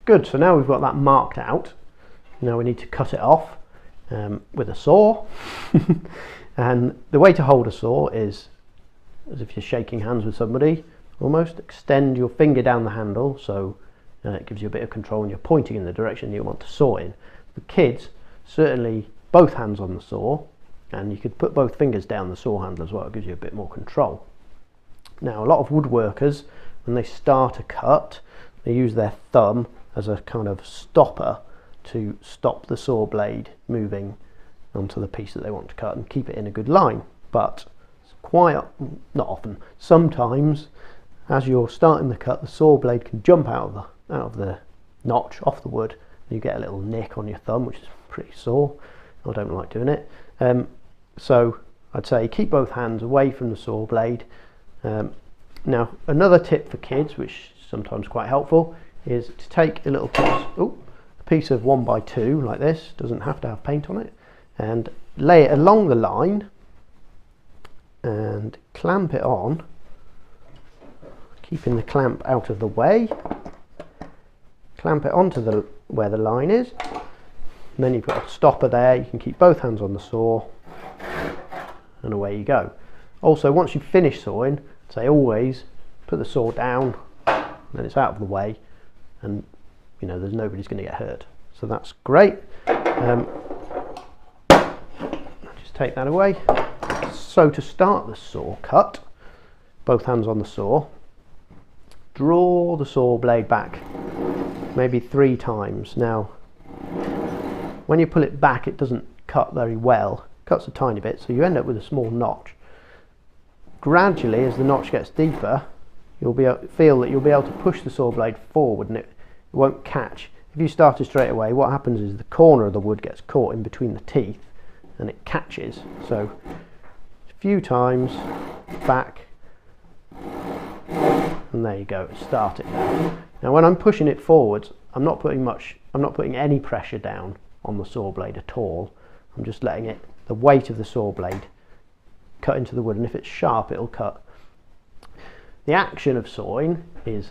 Good, so now we've got that marked out. Now we need to cut it off with a saw. And the way to hold a saw is as if you're shaking hands with somebody, almost. Extend your finger down the handle, so it gives you a bit of control and you're pointing in the direction you want to saw in. For kids, certainly both hands on the saw, and you could put both fingers down the saw handle as well. It gives you a bit more control. Now, a lot of woodworkers, when they start a cut, they use their thumb as a kind of stopper to stop the saw blade moving onto the piece that they want to cut and keep it in a good line. But quite not often, sometimes as you're starting the cut, the saw blade can jump out of the notch off the wood, and you get a little nick on your thumb, which is pretty sore. I don't like doing it. So I'd say keep both hands away from the saw blade. Now, another tip for kids, which is sometimes quite helpful, is to take a little piece of 1x2 like this, doesn't have to have paint on it, and lay it along the line and clamp it on, keeping the clamp out of the way. Clamp it onto where the line is, and then you've got a stopper there. You can keep both hands on the saw, and away you go. Also, once you've finished sawing, say always put the saw down, then it's out of the way, and you know nobody's going to get hurt. So that's great. Just take that away. So to start the saw cut, both hands on the saw, draw the saw blade back maybe 3 times. Now, when you pull it back, it doesn't cut very well. It cuts a tiny bit, so you end up with a small notch. Gradually, as the notch gets deeper, feel that you'll be able to push the saw blade forward, and it won't catch. If you started straight away, what happens is the corner of the wood gets caught in between the teeth, and it catches. So a few times back, and there you go. Start it now. Now, when I'm pushing it forwards, I'm not putting any pressure down on the saw blade at all. I'm just letting the weight of the saw blade cut into the wood, and if it's sharp, it'll cut. The action of sawing is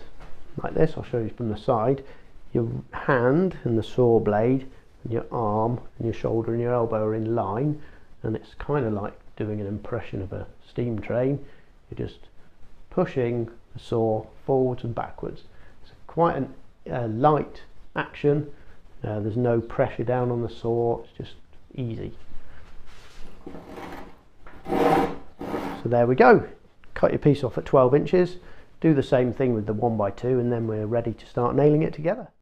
like this. I'll show you from the side. Your hand and the saw blade and your arm and your shoulder and your elbow are in line, and it's kind of like doing an impression of a steam train. You're just pushing the saw forwards and backwards. It's quite a light action. There's no pressure down on the saw. It's just easy. So there we go. Cut your piece off at 12 inches. Do the same thing with the 1x2, and then we're ready to start nailing it together.